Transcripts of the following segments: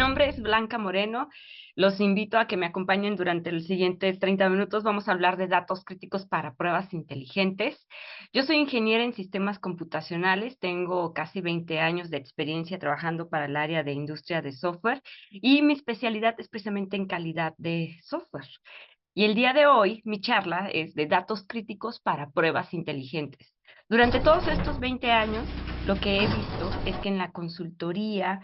nombre es Blanca Moreno. Los invito a que me acompañen durante los siguientes 30 minutos. Vamos a hablar de datos críticos para pruebas inteligentes. Yo soy ingeniera en sistemas computacionales, tengo casi 20 años de experiencia trabajando para el área de industria de software y mi especialidad es precisamente en calidad de software. Y el día de hoy, mi charla es de datos críticos para pruebas inteligentes. Durante todos estos 20 años, lo que he visto es que en la consultoría,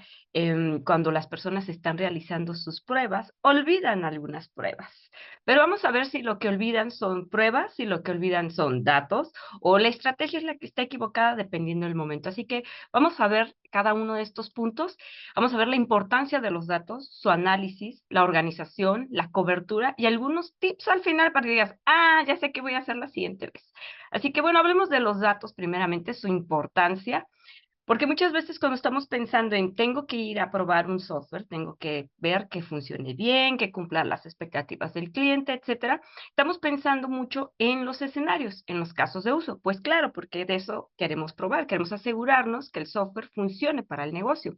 cuando las personas están realizando sus pruebas, olvidan algunas pruebas. Pero vamos a ver si lo que olvidan son pruebas, si lo que olvidan son datos, o la estrategia es la que está equivocada dependiendo del momento. Así que vamos a ver cada uno de estos puntos. Vamos a ver la importancia de los datos, su análisis, la organización, la cobertura y algunos tips al final para que digas, ya sé qué voy a hacer la siguiente vez. Así que bueno, hablemos de los datos primeramente, su importancia, porque muchas veces cuando estamos pensando en tengo que ir a probar un software, tengo que ver que funcione bien, que cumpla las expectativas del cliente, etcétera, estamos pensando mucho en los escenarios, en los casos de uso. Pues claro, porque de eso queremos probar, queremos asegurarnos que el software funcione para el negocio.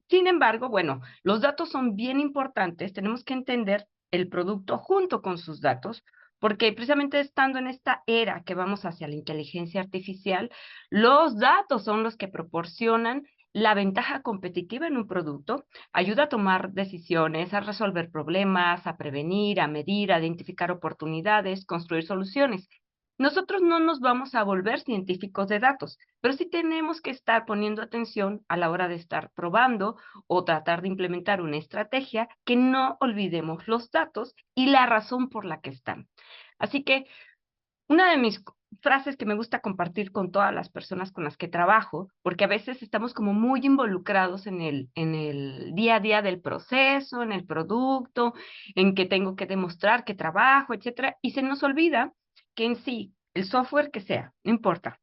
Sin embargo, bueno, los datos son bien importantes, tenemos que entender el producto junto con sus datos, porque precisamente estando en esta era que vamos hacia la inteligencia artificial, los datos son los que proporcionan la ventaja competitiva en un producto, ayuda a tomar decisiones, a resolver problemas, a prevenir, a medir, a identificar oportunidades, construir soluciones. Nosotros no nos vamos a volver científicos de datos, pero sí tenemos que estar poniendo atención a la hora de estar probando o tratar de implementar una estrategia que no olvidemos los datos y la razón por la que están. Así que una de mis frases que me gusta compartir con todas las personas con las que trabajo, porque a veces estamos como muy involucrados en el día a día del proceso, en el producto, en que tengo que demostrar que trabajo, etcétera, y se nos olvida que en sí, el software que sea, no importa,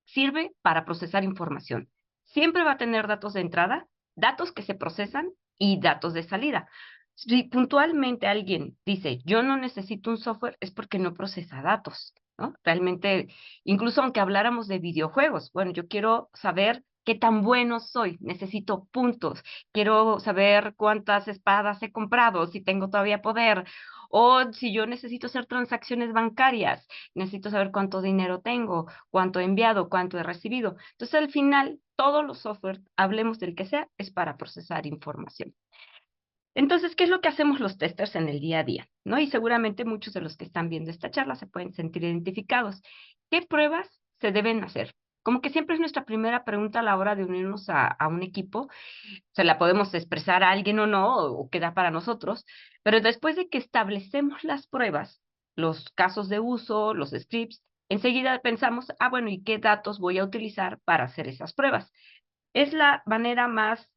sirve para procesar información. Siempre va a tener datos de entrada, datos que se procesan y datos de salida. Si puntualmente alguien dice, yo no necesito un software, es porque no procesa datos, ¿no? Realmente, incluso aunque habláramos de videojuegos, bueno, yo quiero saber qué tan bueno soy, necesito puntos, quiero saber cuántas espadas he comprado, si tengo todavía poder, o si yo necesito hacer transacciones bancarias, necesito saber cuánto dinero tengo, cuánto he enviado, cuánto he recibido. Entonces, al final, todos los software, hablemos del que sea, es para procesar información. Entonces, ¿qué es lo que hacemos los testers en el día a día? ¿No? Y seguramente muchos de los que están viendo esta charla se pueden sentir identificados. ¿Qué pruebas se deben hacer? Como que siempre es nuestra primera pregunta a la hora de unirnos a un equipo. Se la podemos expresar a alguien o no, o queda para nosotros, pero después de que establecemos las pruebas, los casos de uso, los scripts, enseguida pensamos, bueno, ¿y qué datos voy a utilizar para hacer esas pruebas? Es la manera más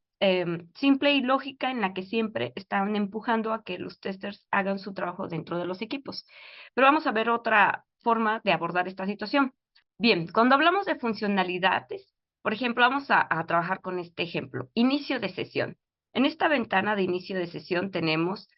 simple y lógica en la que siempre están empujando a que los testers hagan su trabajo dentro de los equipos. Pero vamos a ver otra forma de abordar esta situación. Bien, cuando hablamos de funcionalidades, por ejemplo, vamos a trabajar con este ejemplo, inicio de sesión. En esta ventana de inicio de sesión tenemos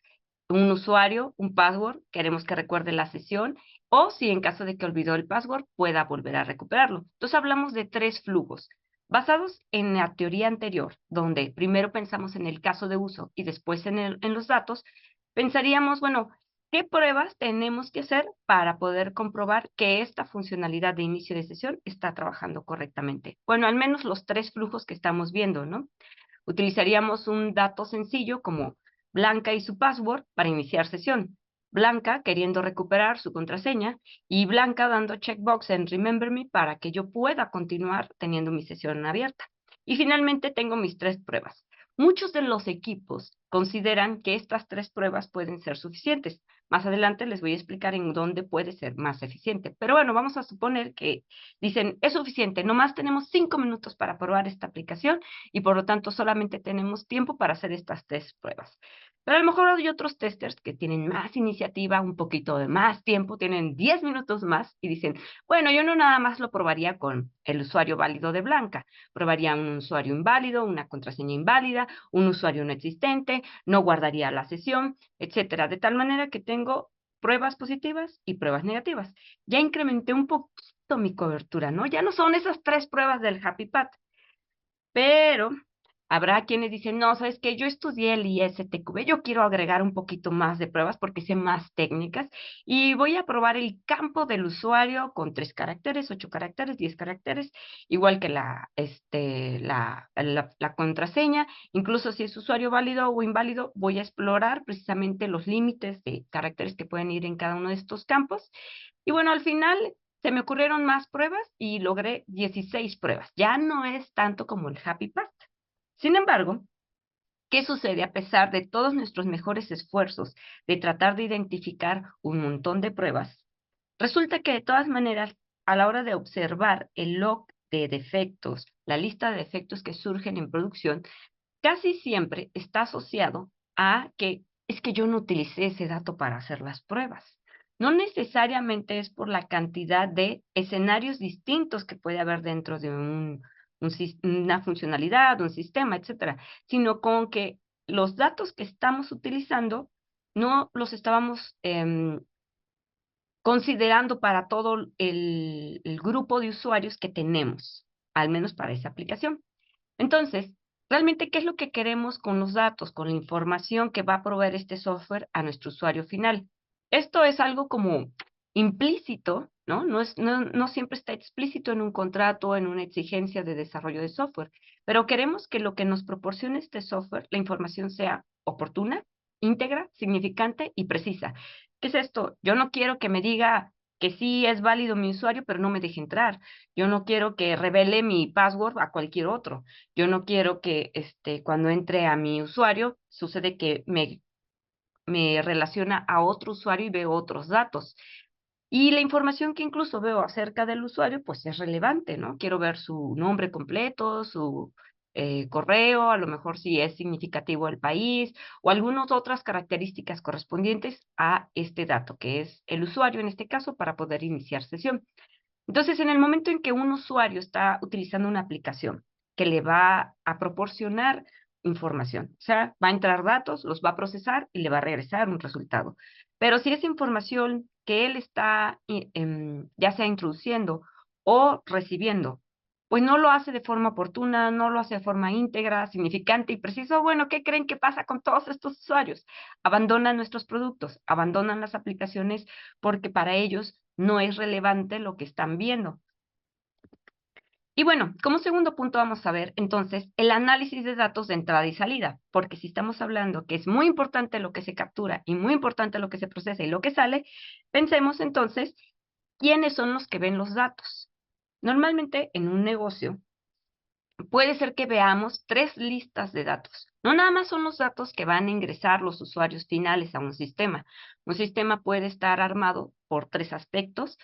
un usuario, un password, queremos que recuerde la sesión, o si en caso de que olvidó el password, pueda volver a recuperarlo. Entonces hablamos de tres flujos. Basados en la teoría anterior, donde primero pensamos en el caso de uso y después en los datos, pensaríamos, bueno, ¿qué pruebas tenemos que hacer para poder comprobar que esta funcionalidad de inicio de sesión está trabajando correctamente? Bueno, al menos los tres flujos que estamos viendo, ¿no? Utilizaríamos un dato sencillo como Blanca y su password para iniciar sesión. Blanca queriendo recuperar su contraseña y Blanca dando checkbox en Remember Me para que yo pueda continuar teniendo mi sesión abierta. Y finalmente tengo mis tres pruebas. Muchos de los equipos consideran que estas tres pruebas pueden ser suficientes. Más adelante les voy a explicar en dónde puede ser más eficiente. Pero bueno, vamos a suponer que dicen, es suficiente, nomás tenemos 5 minutos para probar esta aplicación y por lo tanto solamente tenemos tiempo para hacer estas tres pruebas. Pero a lo mejor hay otros testers que tienen más iniciativa, un poquito de más tiempo, tienen 10 minutos más y dicen, bueno, yo no nada más lo probaría con el usuario válido de Blanca, probaría un usuario inválido, una contraseña inválida, un usuario no existente, no guardaría la sesión, etcétera, de tal manera que tengo pruebas positivas y pruebas negativas. Ya incrementé un poquito mi cobertura, ¿no? Ya no son esas tres pruebas del Happy Path, pero Habrá quienes dicen, no, sabes que yo estudié el ISTQB, yo quiero agregar un poquito más de pruebas porque sé más técnicas y voy a probar el campo del usuario con 3 caracteres, 8 caracteres, 10 caracteres, igual que la contraseña. Incluso si es usuario válido o inválido, voy a explorar precisamente los límites de caracteres que pueden ir en cada uno de estos campos. Y bueno, al final se me ocurrieron más pruebas y logré 16 pruebas. Ya no es tanto como el Happy Path. Sin embargo, ¿qué sucede a pesar de todos nuestros mejores esfuerzos de tratar de identificar un montón de pruebas? Resulta que de todas maneras, a la hora de observar el log de defectos, la lista de defectos que surgen en producción, casi siempre está asociado a que es que yo no utilicé ese dato para hacer las pruebas. No necesariamente es por la cantidad de escenarios distintos que puede haber dentro de una funcionalidad, un sistema, etcétera, sino con que los datos que estamos utilizando no los estábamos considerando para todo el grupo de usuarios que tenemos, al menos para esa aplicación. Entonces, realmente, ¿qué es lo que queremos con los datos, con la información que va a proveer este software a nuestro usuario final? Esto es algo como implícito, ¿no? No siempre está explícito en un contrato, en una exigencia de desarrollo de software, pero queremos que lo que nos proporcione este software, la información sea oportuna, íntegra, significante y precisa. ¿Qué es esto? Yo no quiero que me diga que sí es válido mi usuario, pero no me deje entrar. Yo no quiero que revele mi password a cualquier otro. Yo no quiero que cuando entre a mi usuario sucede que me relaciona a otro usuario y veo otros datos. Y la información que incluso veo acerca del usuario, pues es relevante, ¿no? Quiero ver su nombre completo, su correo, a lo mejor si es significativo el país o algunas otras características correspondientes a este dato, que es el usuario en este caso, para poder iniciar sesión. Entonces, en el momento en que un usuario está utilizando una aplicación que le va a proporcionar información, o sea, va a entrar datos, los va a procesar y le va a regresar un resultado. Pero si es información que él está ya sea introduciendo o recibiendo, pues no lo hace de forma oportuna, no lo hace de forma íntegra, significante y preciso, bueno, ¿qué creen que pasa con todos estos usuarios? Abandonan nuestros productos, abandonan las aplicaciones porque para ellos no es relevante lo que están viendo. Y bueno, como segundo punto vamos a ver entonces el análisis de datos de entrada y salida, porque si estamos hablando que es muy importante lo que se captura y muy importante lo que se procesa y lo que sale, pensemos entonces quiénes son los que ven los datos. Normalmente en un negocio puede ser que veamos 3 listas de datos. No nada más son los datos que van a ingresar los usuarios finales a un sistema. Un sistema puede estar armado por 3 aspectos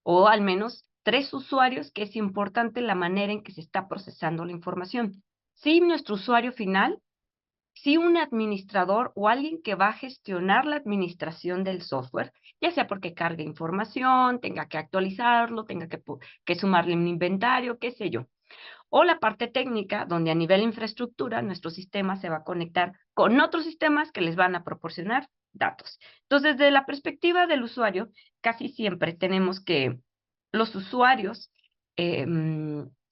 o al menos 3 usuarios, que es importante la manera en que se está procesando la información. Sí, nuestro usuario final, sí un administrador o alguien que va a gestionar la administración del software, ya sea porque cargue información, tenga que actualizarlo, tenga que sumarle un inventario, qué sé yo. O la parte técnica, donde a nivel infraestructura nuestro sistema se va a conectar con otros sistemas que les van a proporcionar datos. Entonces, desde la perspectiva del usuario, casi siempre tenemos que los usuarios,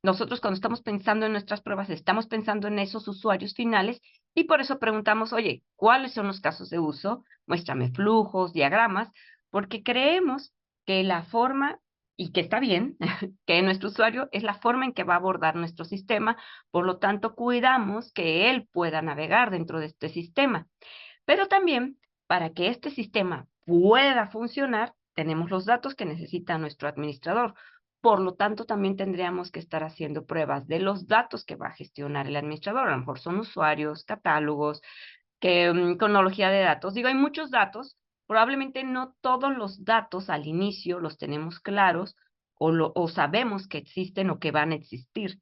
nosotros cuando estamos pensando en nuestras pruebas, estamos pensando en esos usuarios finales y por eso preguntamos, oye, ¿cuáles son los casos de uso? Muéstrame flujos, diagramas, porque creemos que la forma, y que está bien, que nuestro usuario es la forma en que va a abordar nuestro sistema, por lo tanto, cuidamos que él pueda navegar dentro de este sistema. Pero también, para que este sistema pueda funcionar, tenemos los datos que necesita nuestro administrador. Por lo tanto, también tendríamos que estar haciendo pruebas de los datos que va a gestionar el administrador. A lo mejor son usuarios, catálogos, cronología de datos. Digo, hay muchos datos. Probablemente no todos los datos al inicio los tenemos claros o sabemos que existen o que van a existir.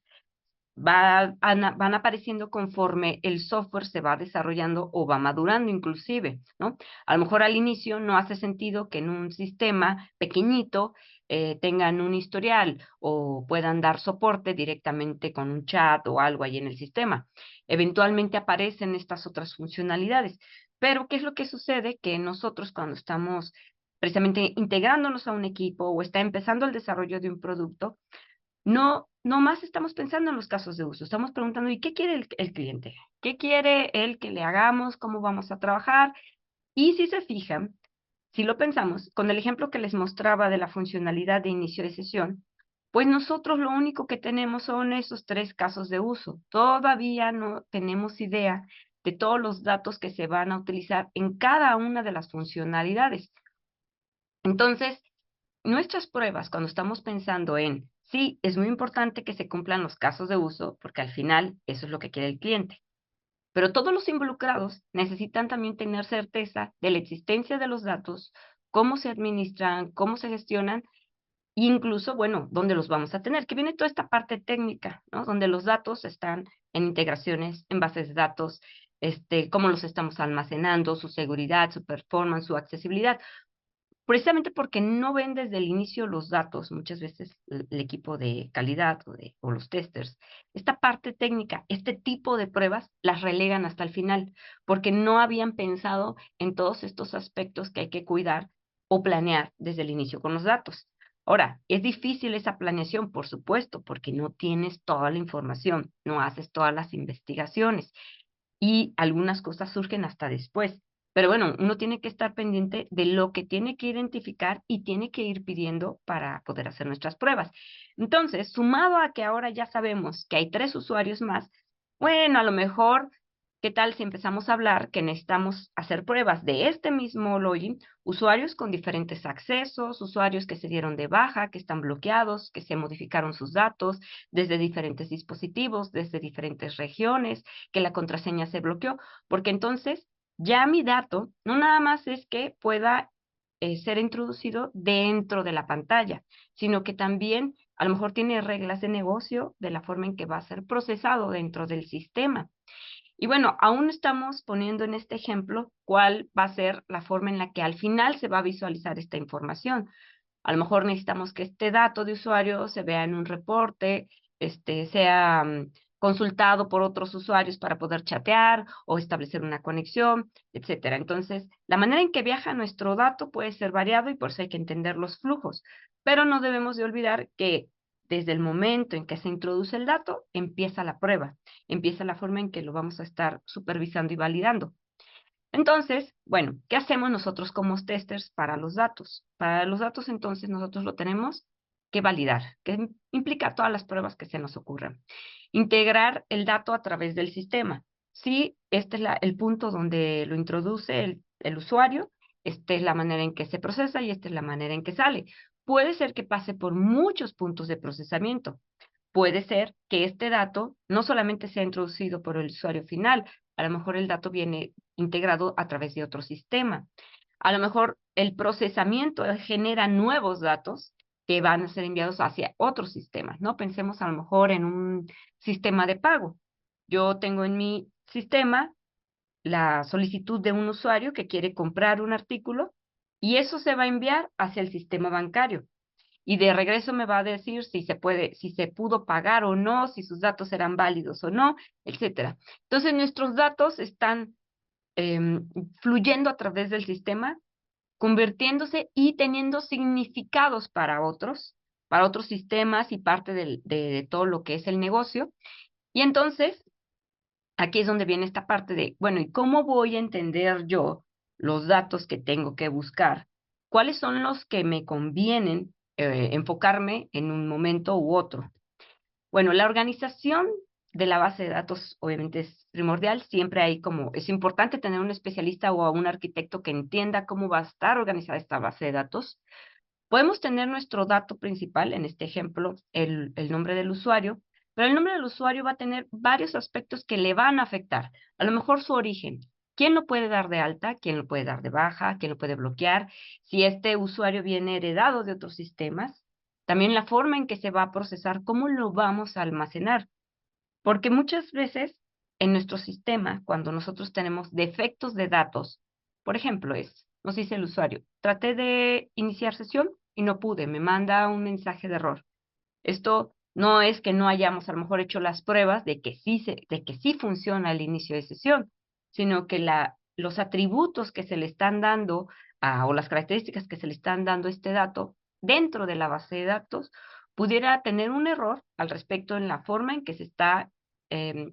Van apareciendo conforme el software se va desarrollando o va madurando inclusive, ¿no? A lo mejor al inicio no hace sentido que en un sistema pequeñito tengan un historial o puedan dar soporte directamente con un chat o algo ahí en el sistema. Eventualmente aparecen estas otras funcionalidades, pero ¿qué es lo que sucede? Que nosotros cuando estamos precisamente integrándonos a un equipo o está empezando el desarrollo de un producto, no más estamos pensando en los casos de uso, estamos preguntando, ¿y qué quiere el cliente? ¿Qué quiere él que le hagamos? ¿Cómo vamos a trabajar? Y si se fijan, si lo pensamos, con el ejemplo que les mostraba de la funcionalidad de inicio de sesión, pues nosotros lo único que tenemos son esos 3 casos de uso. Todavía no tenemos idea de todos los datos que se van a utilizar en cada una de las funcionalidades. Entonces, nuestras pruebas, cuando estamos pensando en, sí, es muy importante que se cumplan los casos de uso, porque al final eso es lo que quiere el cliente. Pero todos los involucrados necesitan también tener certeza de la existencia de los datos, cómo se administran, cómo se gestionan, e incluso, bueno, dónde los vamos a tener, que viene toda esta parte técnica, ¿no? Donde los datos están en integraciones, en bases de datos, cómo los estamos almacenando, su seguridad, su performance, su accesibilidad. Precisamente porque no ven desde el inicio los datos, muchas veces el equipo de calidad o los testers, esta parte técnica, este tipo de pruebas, las relegan hasta el final, porque no habían pensado en todos estos aspectos que hay que cuidar o planear desde el inicio con los datos. Ahora, es difícil esa planeación, por supuesto, porque no tienes toda la información, no haces todas las investigaciones y algunas cosas surgen hasta después. Pero bueno, uno tiene que estar pendiente de lo que tiene que identificar y tiene que ir pidiendo para poder hacer nuestras pruebas. Entonces, sumado a que ahora ya sabemos que hay 3 usuarios más, bueno, a lo mejor, ¿qué tal si empezamos a hablar que necesitamos hacer pruebas de este mismo login, usuarios con diferentes accesos, usuarios que se dieron de baja, que están bloqueados, que se modificaron sus datos desde diferentes dispositivos, desde diferentes regiones, que la contraseña se bloqueó, porque entonces ya mi dato no nada más es que pueda ser introducido dentro de la pantalla, sino que también a lo mejor tiene reglas de negocio de la forma en que va a ser procesado dentro del sistema. Y bueno, aún estamos poniendo en este ejemplo cuál va a ser la forma en la que al final se va a visualizar esta información. A lo mejor necesitamos que este dato de usuario se vea en un reporte, sea consultado por otros usuarios para poder chatear o establecer una conexión, etcétera. Entonces, la manera en que viaja nuestro dato puede ser variado y por eso hay que entender los flujos, pero no debemos de olvidar que desde el momento en que se introduce el dato, empieza la prueba, empieza la forma en que lo vamos a estar supervisando y validando. Entonces, bueno, ¿qué hacemos nosotros como testers para los datos? Para los datos, entonces, nosotros lo tenemos que validar, que implica todas las pruebas que se nos ocurran. Integrar el dato a través del sistema. Sí, este es el punto donde lo introduce el usuario, esta es la manera en que se procesa y esta es la manera en que sale. Puede ser que pase por muchos puntos de procesamiento. Puede ser que este dato no solamente sea introducido por el usuario final, a lo mejor el dato viene integrado a través de otro sistema. A lo mejor el procesamiento genera nuevos datos que van a ser enviados hacia otros sistemas, ¿no? Pensemos a lo mejor en un sistema de pago. Yo tengo en mi sistema la solicitud de un usuario que quiere comprar un artículo y eso se va a enviar hacia el sistema bancario y de regreso me va a decir si se puede, si se pudo pagar o no, si sus datos eran válidos o no, etcétera. Entonces, nuestros datos están fluyendo a través del sistema, convirtiéndose y teniendo significados para otros sistemas y parte de todo lo que es el negocio. Y entonces, aquí es donde viene esta parte de, bueno, ¿y cómo voy a entender yo los datos que tengo que buscar? ¿Cuáles son los que me convienen enfocarme en un momento u otro? Bueno, la organización de la base de datos obviamente es primordial. Siempre hay como, es importante tener un especialista o a un arquitecto que entienda cómo va a estar organizada esta base de datos. Podemos tener nuestro dato principal, en este ejemplo, el nombre del usuario, pero el nombre del usuario va a tener varios aspectos que le van a afectar. A lo mejor su origen. ¿Quién lo puede dar de alta? ¿Quién lo puede dar de baja? ¿Quién lo puede bloquear? Si este usuario viene heredado de otros sistemas. También la forma en que se va a procesar, cómo lo vamos a almacenar. Porque muchas veces en nuestro sistema, cuando nosotros tenemos defectos de datos, por ejemplo, nos dice el usuario, traté de iniciar sesión y no pude, me manda un mensaje de error. Esto no es que no hayamos a lo mejor hecho las pruebas de que sí funciona el inicio de sesión, sino que los atributos que se le están dando o las características que se le están dando a este dato dentro de la base de datos pudiera tener un error al respecto en la forma en que se está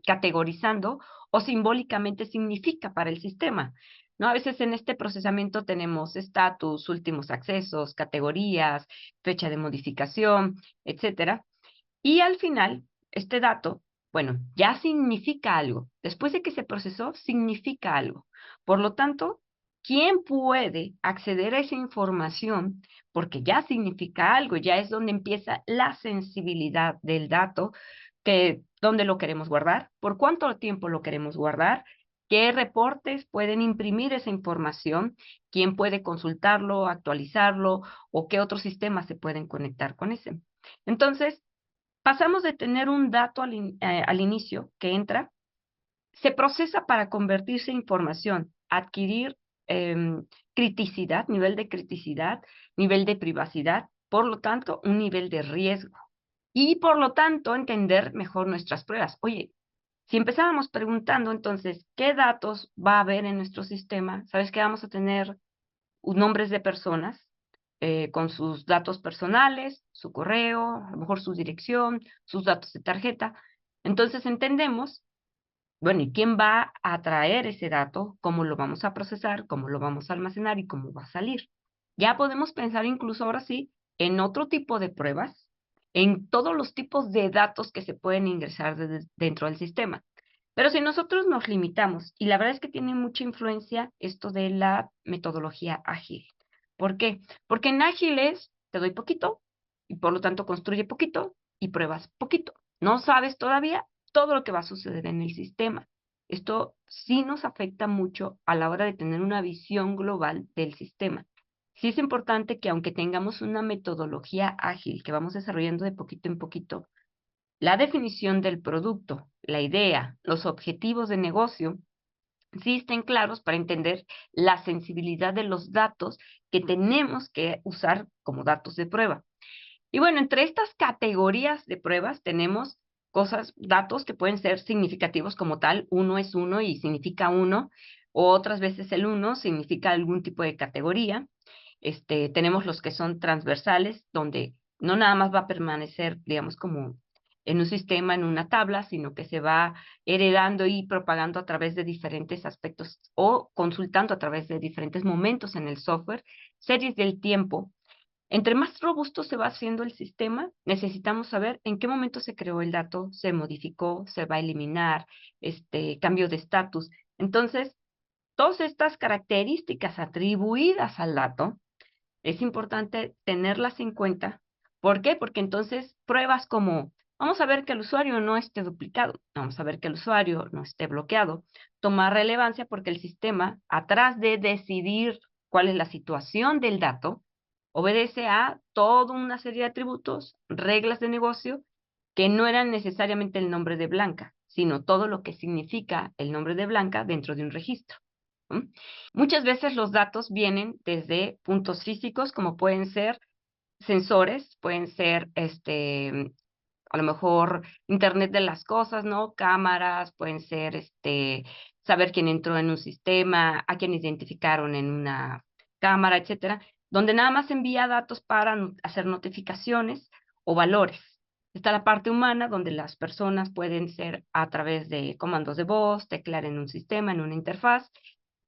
categorizando o simbólicamente significa para el sistema, ¿no? A veces en este procesamiento tenemos estatus, últimos accesos, categorías, fecha de modificación, etcétera. Y al final, este dato, bueno, ya significa algo. Después de que se procesó, significa algo. Por lo tanto, ¿quién puede acceder a esa información? Porque ya significa algo, ya es donde empieza la sensibilidad del dato, que dónde lo queremos guardar, por cuánto tiempo lo queremos guardar, qué reportes pueden imprimir esa información, quién puede consultarlo, actualizarlo o qué otros sistemas se pueden conectar con ese. Entonces, pasamos de tener un dato al inicio que entra, se procesa para convertirse en información, adquirir criticidad, nivel de privacidad, por lo tanto, un nivel de riesgo. Y por lo tanto, entender mejor nuestras pruebas. Oye, si empezábamos preguntando entonces, ¿qué datos va a haber en nuestro sistema? ¿Sabes que vamos a tener nombres de personas con sus datos personales, su correo, a lo mejor su dirección, sus datos de tarjeta? Entonces entendemos, bueno, ¿y quién va a traer ese dato? ¿Cómo lo vamos a procesar? ¿Cómo lo vamos a almacenar? ¿Y cómo va a salir? Ya podemos pensar incluso ahora sí en otro tipo de pruebas, en todos los tipos de datos que se pueden ingresar dentro del sistema. Pero si nosotros nos limitamos, y la verdad es que tiene mucha influencia esto de la metodología ágil. ¿Por qué? Porque en ágiles te doy poquito y por lo tanto construye poquito y pruebas poquito. No sabes todavía todo lo que va a suceder en el sistema. Esto sí nos afecta mucho a la hora de tener una visión global del sistema. Sí es importante que aunque tengamos una metodología ágil que vamos desarrollando de poquito en poquito, la definición del producto, la idea, los objetivos de negocio, sí estén claros para entender la sensibilidad de los datos que tenemos que usar como datos de prueba. Y bueno, entre estas categorías de pruebas tenemos datos que pueden ser significativos como tal, uno es uno y significa uno, o otras veces el uno significa algún tipo de categoría. Tenemos los que son transversales, donde no nada más va a permanecer, digamos, como en un sistema, en una tabla, sino que se va heredando y propagando a través de diferentes aspectos o consultando a través de diferentes momentos en el software, series del tiempo. Entre más robusto se va haciendo el sistema, necesitamos saber en qué momento se creó el dato, se modificó, se va a eliminar, cambio de estatus. Entonces, todas estas características atribuidas al dato es importante tenerlas en cuenta. ¿Por qué? Porque entonces pruebas como, vamos a ver que el usuario no esté duplicado, vamos a ver que el usuario no esté bloqueado, toma relevancia porque el sistema, atrás de decidir cuál es la situación del dato, obedece a toda una serie de atributos, reglas de negocio, que no eran necesariamente el nombre de Blanca, sino todo lo que significa el nombre de Blanca dentro de un registro. ¿Mm? Muchas veces los datos vienen desde puntos físicos, como pueden ser sensores, pueden ser a lo mejor Internet de las cosas, ¿no? Cámaras, pueden ser saber quién entró en un sistema, a quién identificaron en una cámara, etcétera, donde nada más envía datos para hacer notificaciones o valores. Está la parte humana, donde las personas pueden ser a través de comandos de voz, teclear en un sistema, en una interfaz.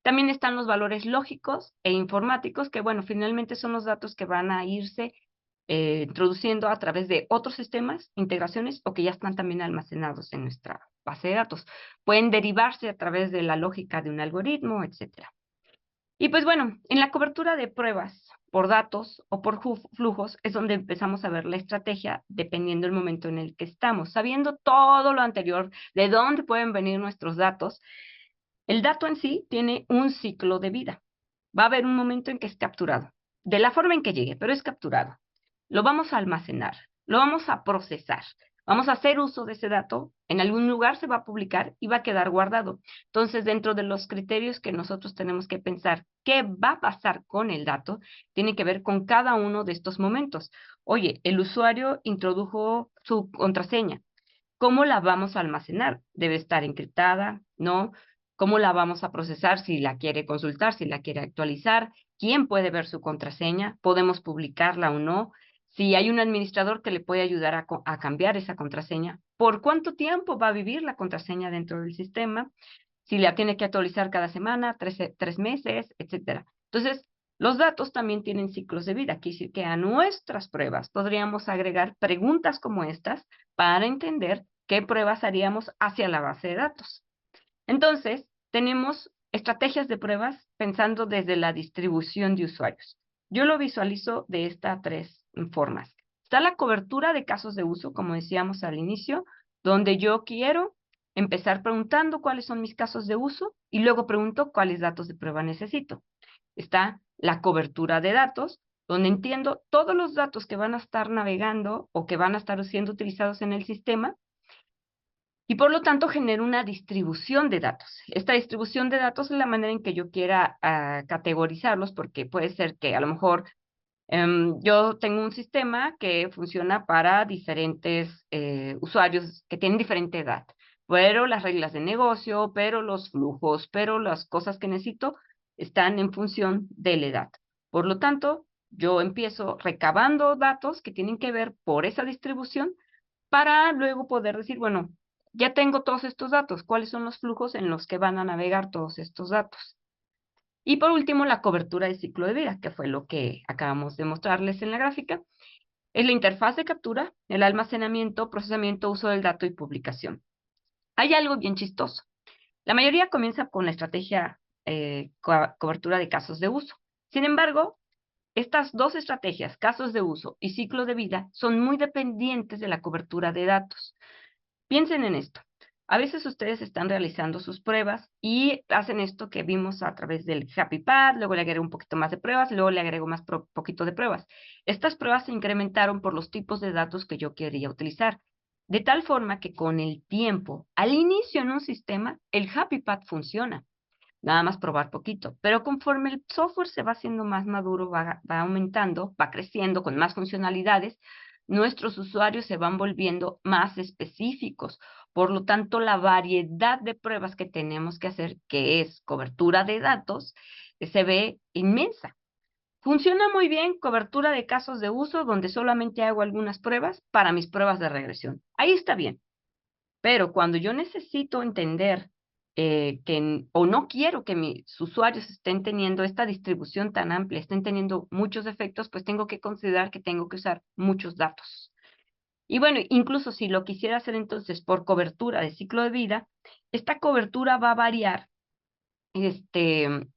También están los valores lógicos e informáticos, que bueno, finalmente son los datos que van a irse introduciendo a través de otros sistemas, integraciones o que ya están también almacenados en nuestra base de datos. Pueden derivarse a través de la lógica de un algoritmo, etcétera. Y pues bueno, en la cobertura de pruebas por datos o por flujos es donde empezamos a ver la estrategia dependiendo del momento en el que estamos. Sabiendo todo lo anterior, de dónde pueden venir nuestros datos, el dato en sí tiene un ciclo de vida. Va a haber un momento en que es capturado, de la forma en que llegue, pero es capturado. Lo vamos a almacenar, lo vamos a procesar, vamos a hacer uso de ese dato, en algún lugar se va a publicar y va a quedar guardado. Entonces, dentro de los criterios que nosotros tenemos que pensar, ¿qué va a pasar con el dato? Tiene que ver con cada uno de estos momentos. Oye, el usuario introdujo su contraseña. ¿Cómo la vamos a almacenar? ¿Debe estar encriptada? ¿No? ¿Cómo la vamos a procesar si la quiere consultar, si la quiere actualizar? ¿Quién puede ver su contraseña? ¿Podemos publicarla o no? si hay un administrador que le puede ayudar a cambiar esa contraseña, por cuánto tiempo va a vivir la contraseña dentro del sistema, si la tiene que actualizar cada semana, 3 meses, etcétera. Entonces, los datos también tienen ciclos de vida. Quiere decir que a nuestras pruebas podríamos agregar preguntas como estas para entender qué pruebas haríamos hacia la base de datos. Entonces, tenemos estrategias de pruebas pensando desde la distribución de usuarios. Yo lo visualizo de estas 3 formas. Está la cobertura de casos de uso, como decíamos al inicio, donde yo quiero empezar preguntando cuáles son mis casos de uso y luego pregunto cuáles datos de prueba necesito. Está la cobertura de datos, donde entiendo todos los datos que van a estar navegando o que van a estar siendo utilizados en el sistema y por lo tanto genero una distribución de datos. Esta distribución de datos es la manera en que yo quiera categorizarlos, porque puede ser que a lo mejor yo tengo un sistema que funciona para diferentes usuarios que tienen diferente edad, pero las reglas de negocio, pero los flujos, pero las cosas que necesito están en función de la edad. Por lo tanto, yo empiezo recabando datos que tienen que ver por esa distribución para luego poder decir, bueno, ya tengo todos estos datos, ¿cuáles son los flujos en los que van a navegar todos estos datos? Y por último, la cobertura de ciclo de vida, que fue lo que acabamos de mostrarles en la gráfica. Es la interfaz de captura, el almacenamiento, procesamiento, uso del dato y publicación. Hay algo bien chistoso. La mayoría comienza con la estrategia cobertura de casos de uso. Sin embargo, estas 2 estrategias, casos de uso y ciclo de vida, son muy dependientes de la cobertura de datos. Piensen en esto. A veces ustedes están realizando sus pruebas y hacen esto que vimos a través del Happy Path, luego le agrego un poquito más de pruebas, luego le agrego más poquito de pruebas. Estas pruebas se incrementaron por los tipos de datos que yo quería utilizar, de tal forma que con el tiempo, al inicio en un sistema, el Happy Path funciona. Nada más probar poquito, pero conforme el software se va haciendo más maduro, va aumentando, va creciendo con más funcionalidades, nuestros usuarios se van volviendo más específicos. Por lo tanto, la variedad de pruebas que tenemos que hacer, que es cobertura de datos, se ve inmensa. Funciona muy bien cobertura de casos de uso donde solamente hago algunas pruebas para mis pruebas de regresión. Ahí está bien. Pero cuando yo necesito entender o no quiero que mis usuarios estén teniendo esta distribución tan amplia, estén teniendo muchos efectos, pues tengo que considerar que tengo que usar muchos datos. Y bueno, incluso si lo quisiera hacer entonces por cobertura de ciclo de vida, esta cobertura va a variar,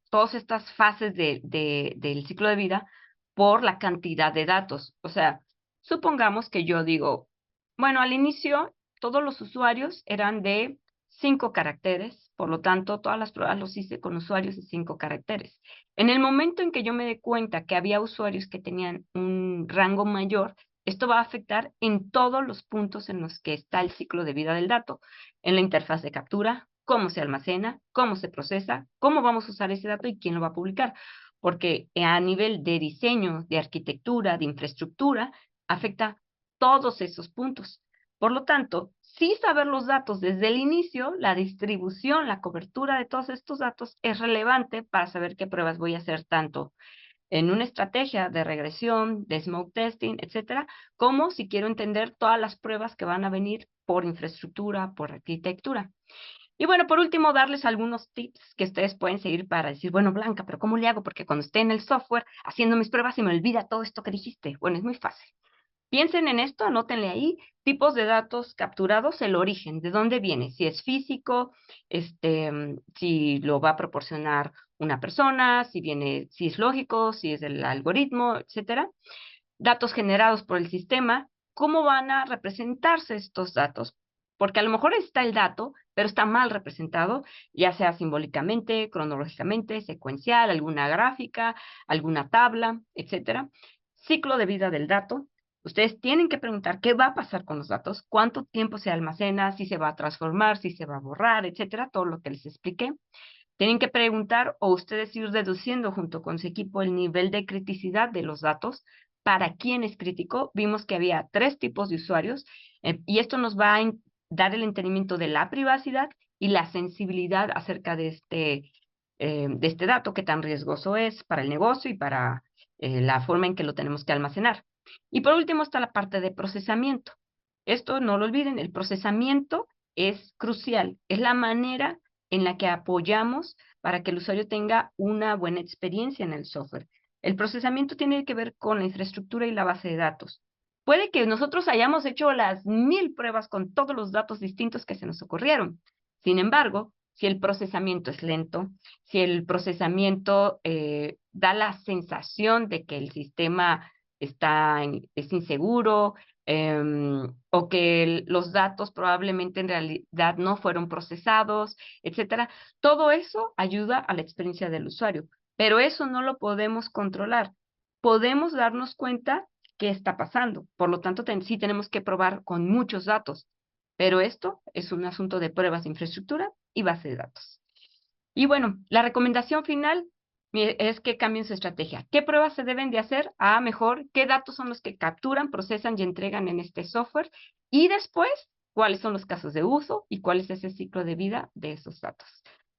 todas estas fases del ciclo de vida por la cantidad de datos. O sea, supongamos que yo digo, bueno, al inicio todos los usuarios eran de 5 caracteres, por lo tanto, todas las pruebas los hice con usuarios de 5 caracteres. En el momento en que yo me dé cuenta que había usuarios que tenían un rango mayor, esto va a afectar en todos los puntos en los que está el ciclo de vida del dato, en la interfaz de captura, cómo se almacena, cómo se procesa, cómo vamos a usar ese dato y quién lo va a publicar. Porque a nivel de diseño, de arquitectura, de infraestructura, afecta todos esos puntos. Por lo tanto, sí saber los datos desde el inicio, la distribución, la cobertura de todos estos datos es relevante para saber qué pruebas voy a hacer tanto en una estrategia de regresión, de smoke testing, etcétera, como si quiero entender todas las pruebas que van a venir por infraestructura, por arquitectura. Y bueno, por último, darles algunos tips que ustedes pueden seguir para decir, bueno, Blanca, pero ¿cómo le hago? Porque cuando esté en el software haciendo mis pruebas se me olvida todo esto que dijiste. Bueno, es muy fácil. Piensen en esto, anótenle ahí, tipos de datos capturados, el origen, de dónde viene, si es físico, si lo va a proporcionar una persona, si es lógico, si es el algoritmo, etcétera. Datos generados por el sistema, ¿cómo van a representarse estos datos? Porque a lo mejor está el dato, pero está mal representado, ya sea simbólicamente, cronológicamente, secuencial, alguna gráfica, alguna tabla, etcétera. Ciclo de vida del dato. Ustedes tienen que preguntar qué va a pasar con los datos, cuánto tiempo se almacena, si se va a transformar, si se va a borrar, etcétera, todo lo que les expliqué. Tienen que preguntar o ustedes ir deduciendo junto con su equipo el nivel de criticidad de los datos. ¿Para quién es crítico? Vimos que había 3 tipos de usuarios y esto nos va a dar el entendimiento de la privacidad y la sensibilidad acerca de este dato, qué tan riesgoso es para el negocio y para la forma en que lo tenemos que almacenar. Y por último está la parte de procesamiento. Esto no lo olviden, el procesamiento es crucial, es la manera en la que apoyamos para que el usuario tenga una buena experiencia en el software. El procesamiento tiene que ver con la infraestructura y la base de datos. Puede que nosotros hayamos hecho las 1000 pruebas con todos los datos distintos que se nos ocurrieron. Sin embargo, si el procesamiento es lento, si el procesamiento da la sensación de que el sistema es inseguro, o que los datos probablemente en realidad no fueron procesados, etcétera. Todo eso ayuda a la experiencia del usuario, pero eso no lo podemos controlar. Podemos darnos cuenta qué está pasando. Por lo tanto, sí tenemos que probar con muchos datos, pero esto es un asunto de pruebas de infraestructura y base de datos. Y bueno, la recomendación final es que cambien su estrategia. ¿Qué pruebas se deben de hacer? Mejor, ¿qué datos son los que capturan, procesan y entregan en este software? Y después, ¿cuáles son los casos de uso y cuál es ese ciclo de vida de esos datos?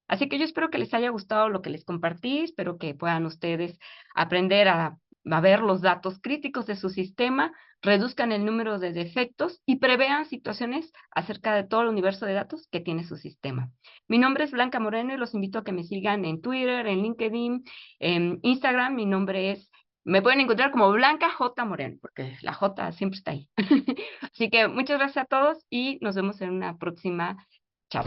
Así que yo espero que les haya gustado lo que les compartí, espero que puedan ustedes aprender a ver los datos críticos de su sistema, reduzcan el número de defectos y prevean situaciones acerca de todo el universo de datos que tiene su sistema. Mi nombre es Blanca Moreno y los invito a que me sigan en Twitter, en LinkedIn, en Instagram. Mi nombre me pueden encontrar como Blanca J. Moreno, porque la J siempre está ahí. Así que muchas gracias a todos y nos vemos en una próxima. Chao.